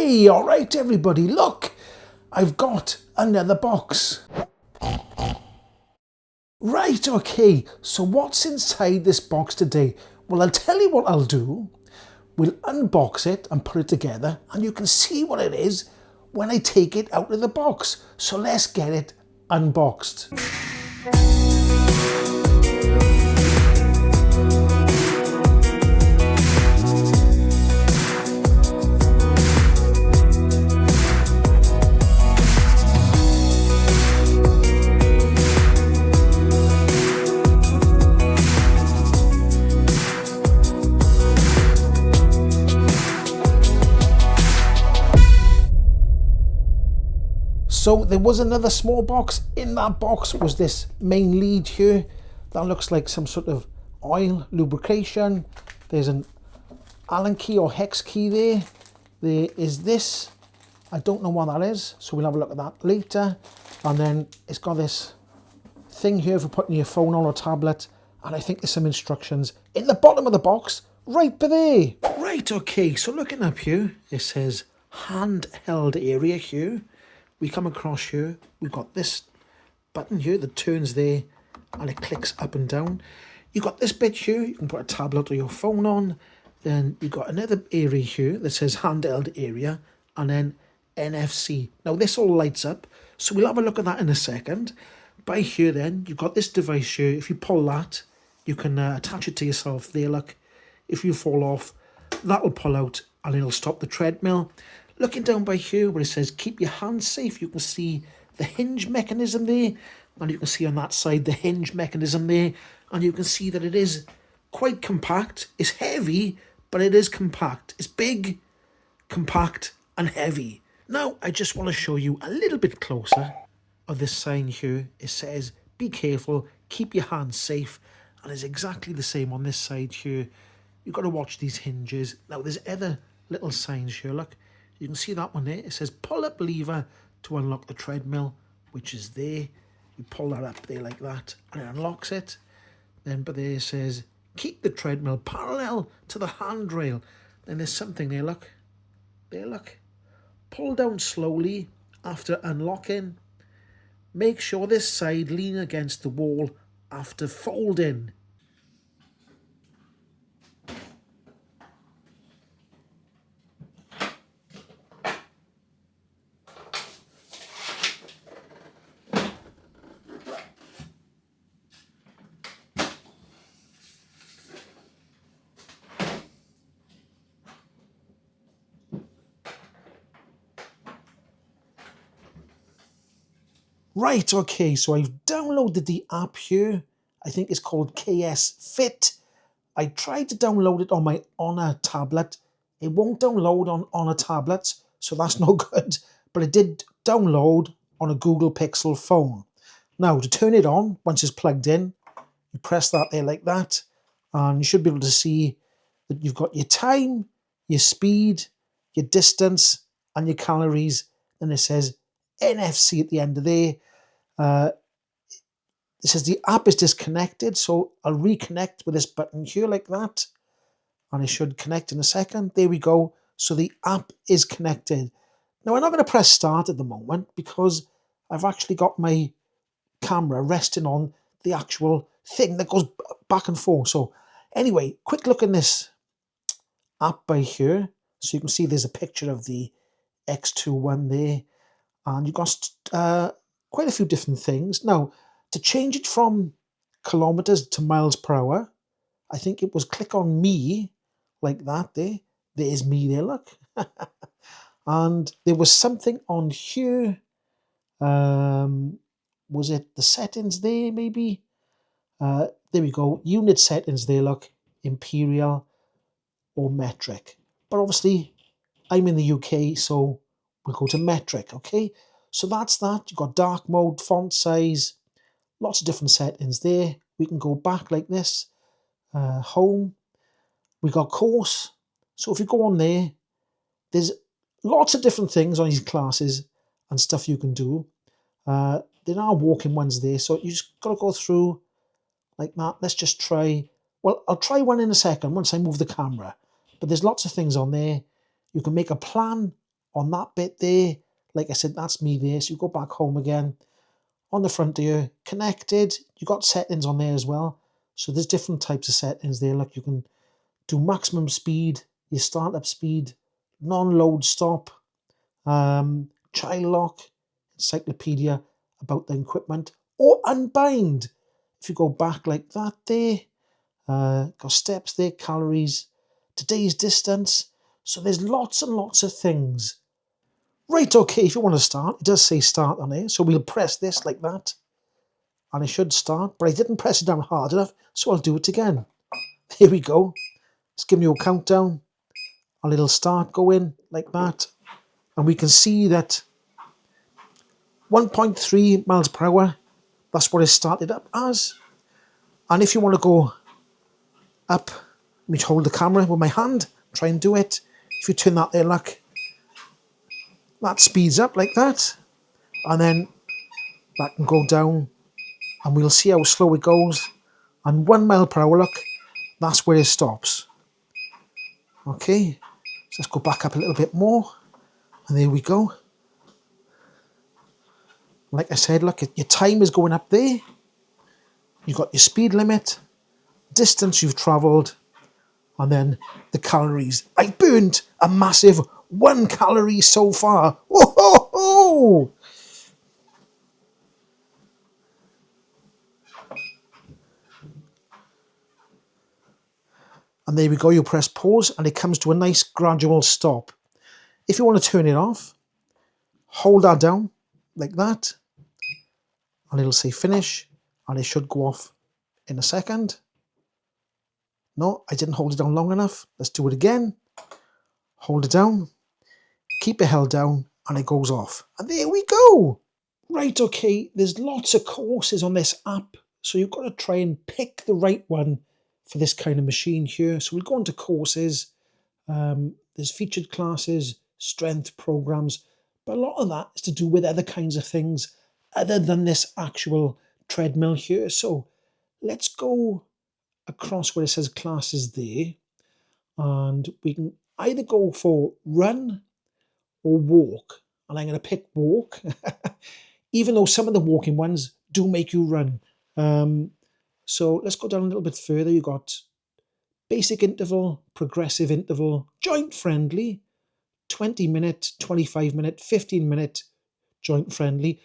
Hey, all right, everybody, look, I've got another box. Right, okay, so what's inside this box today? Well, I'll tell you what I'll do. We'll unbox it and put it together, and you can see what it is when I take it out of the box. So let's get it unboxed. So there was another small box. In that box was this main lead here. That looks like some sort of oil lubrication. There's an Allen key or hex key there. There is this. I don't know what that is, so we'll have a look at that later. And then it's got this thing here for putting your phone on or tablet. And I think there's some instructions in the bottom of the box, right there. Right, okay, so looking up here, it says handheld area here. We come across here, we've got this button here that turns there and it clicks up and down. You've got this bit here, you can put a tablet or your phone on. Then you've got another area here that says handheld area and then NFC. Now this all lights up, so we'll have a look at that in a second. By here then, you've got this device here. If you pull that, you can attach it to yourself there, look. If you fall off, that'll pull out and it'll stop the treadmill. Looking down by here where it says keep your hands safe, you can see the hinge mechanism there, and you can see on that side the hinge mechanism there, and you can see that it is quite compact. It's heavy, but it is compact. It's big, compact and heavy. Now I just want to show you a little bit closer of this sign here. It says be careful, keep your hands safe, and it's exactly the same on this side here. You've got to watch these hinges. Now there's other little signs here, look. You can see that one there. It says pull up lever to unlock the treadmill, which is there. You pull that up there like that and it unlocks it. Then but there it says keep the treadmill parallel to the handrail. Then there's something there, look. There, look. Pull down slowly after unlocking. Make sure this side lean against the wall after folding. Right, okay, so I've downloaded the app here. I think it's called KS Fit. I tried to download it on my Honor tablet. It won't download on Honor tablets, so that's no good. But it did download on a Google Pixel phone. Now, to turn it on, once it's plugged in, you press that there like that, and you should be able to see that you've got your time, your speed, your distance, and your calories. And it says NFC at the end of there. It says the app is disconnected, so I'll reconnect with this button here like that, and it should connect in a second. There we go. So the app is connected. Now I'm not going to press start at the moment because I've actually got my camera resting on the actual thing that goes back and forth. So anyway, quick look in this app by here. So you can see there's a picture of the X21 there. And you've got quite a few different things. Now, to change it from kilometers to miles per hour, I think it was click on me, like that there. There's me there, look. And there was something on here. Was it the settings there, maybe? There we go. Unit settings there, look. Imperial or metric. But obviously, I'm in the UK, so we'll go to metric, okay? So that's that. You've got dark mode, font size, lots of different settings there. We can go back like this. Home. We got course. So if you go on there, there's lots of different things on these classes and stuff you can do. There are walking ones there, so you just got to go through like that. Let's just try. Well, I'll try one in a second once I move the camera. But there's lots of things on there. You can make a plan on that bit there. Like I said, that's me there. So you go back home again. On the front here, connected. You got settings on there as well. So there's different types of settings there. Look, you can do maximum speed, your startup speed, non-load stop, child lock, encyclopedia about the equipment, or unbind. If you go back like that there, got steps there, calories, today's distance. So there's lots and lots of things. Right, okay, if you want to start, it does say start on here. So we'll press this like that. And it should start, but I didn't press it down hard enough, so I'll do it again. Here we go. It's giving you a countdown. A little start going like that. And we can see that 1.3 miles per hour, that's what it started up as. And if you want to go up, let me hold the camera with my hand, try and do it. If you turn that there, look, that speeds up like that. And then that can go down and we'll see how slow it goes. And 1 mile per hour, look, that's where it stops. Okay, so let's go back up a little bit more. And there we go. Like I said, look, your time is going up there. You've got your speed limit, distance you've travelled, and then the calories. I burnt a massive 1 calorie so far. Whoa, ho, ho. And there we go, you press pause and it comes to a nice gradual stop. If you want to turn it off, hold that down like that and it'll say finish and it should go off in a second. No, I didn't hold it down long enough. Let's do it again. Hold it down, keep it held down and it goes off. And there we go. Right, okay, there's lots of courses on this app. So you've got to try and pick the right one for this kind of machine here. So we'll go into courses. There's featured classes, strength programs, but a lot of that is to do with other kinds of things other than this actual treadmill here. So let's go across where it says classes there, and we can either go for run or walk. And I'm going to pick walk, even though some of the walking ones do make you run. So let's go down a little bit further. You've got basic interval, progressive interval, joint friendly, 20 minute, 25 minute, 15 minute joint friendly.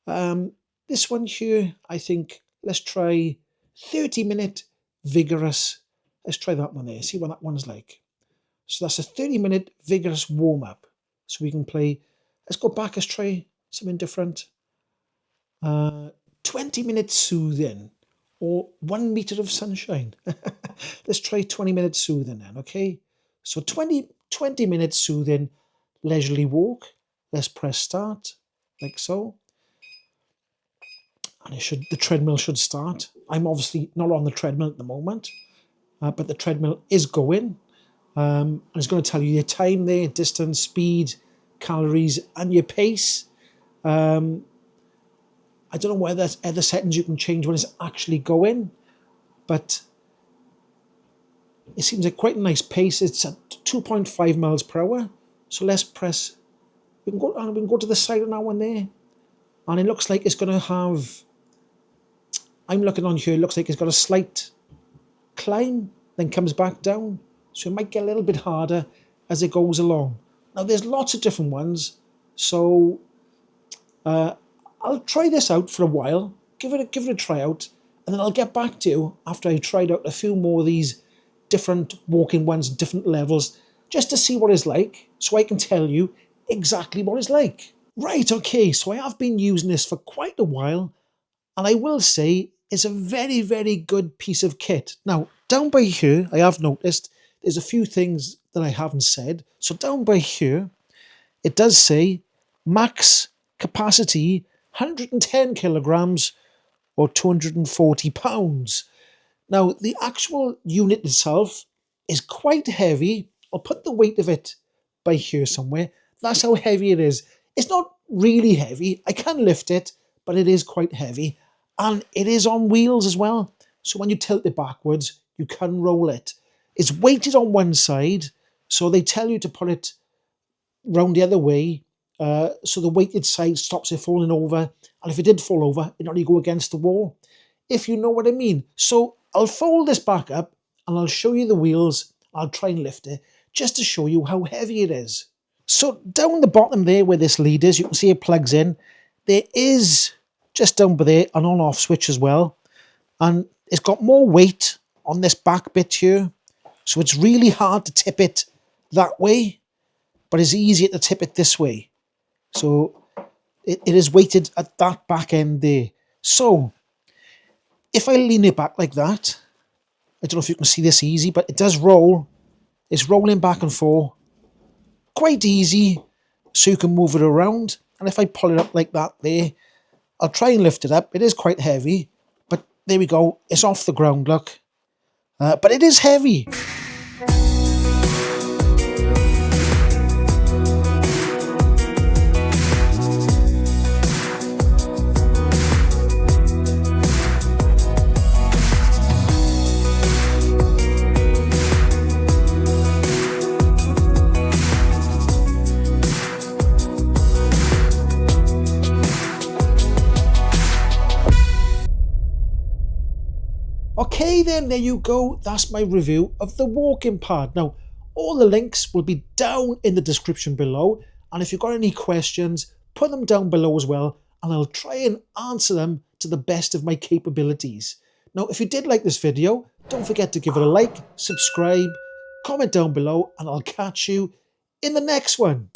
This one here, I think, let's try 30 minute vigorous. Let's try that one there, see what that one's like. So that's a 30-minute vigorous warm-up. So we can play, let's go back, let's try something different. 20 minutes soothing or 1 meter of sunshine. Let's try 20 minutes soothing then, okay? So 20 minutes soothing, leisurely walk. Let's press start, like so. And the treadmill should start. I'm obviously not on the treadmill at the moment, but the treadmill is going. And it's going to tell you your time there, distance, speed, calories, and your pace. I don't know whether there's other settings you can change when it's actually going, but it seems like quite a nice pace. It's at 2.5 miles per hour. So let's press, we can go to the side of that one there. And it looks like it's going to have, I'm looking on here, it looks like it's got a slight climb, then comes back down. So it might get a little bit harder as it goes along. Now there's lots of different ones. So I'll try this out for a while, give it a try out, and then I'll get back to you after I've tried out a few more of these different walking ones, different levels, just to see what it's like, so I can tell you exactly what it's like. Right, okay, so I have been using this for quite a while, and I will say it's a very, very good piece of kit. Now, down by here, I have noticed there's a few things that I haven't said. So down by here, it does say max capacity 110 kilograms or 240 pounds. Now, the actual unit itself is quite heavy. I'll put the weight of it by here somewhere. That's how heavy it is. It's not really heavy. I can lift it, but it is quite heavy. And it is on wheels as well. So when you tilt it backwards, you can roll it. It's weighted on one side, so they tell you to put it round the other way, so the weighted side stops it falling over, and if it did fall over, it not only go against the wall, if you know what I mean. So I'll fold this back up and I'll show you the wheels. I'll try and lift it just to show you how heavy it is. So down the bottom there where this lead is, you can see it plugs in. There is, just down by there, an on-off switch as well. And it's got more weight on this back bit here. So it's really hard to tip it that way, but it's easier to tip it this way. So it is weighted at that back end there. So if I lean it back like that, I don't know if you can see this easy, but it does roll. It's rolling back and forth. Quite easy, so you can move it around. And if I pull it up like that there, I'll try and lift it up. It is quite heavy, but there we go. It's off the ground, look. But it is heavy. Okay then, there you go. That's my review of the walking pad. Now, all the links will be down in the description below. And if you've got any questions, put them down below as well. And I'll try and answer them to the best of my capabilities. Now, if you did like this video, don't forget to give it a like, subscribe, comment down below, and I'll catch you in the next one.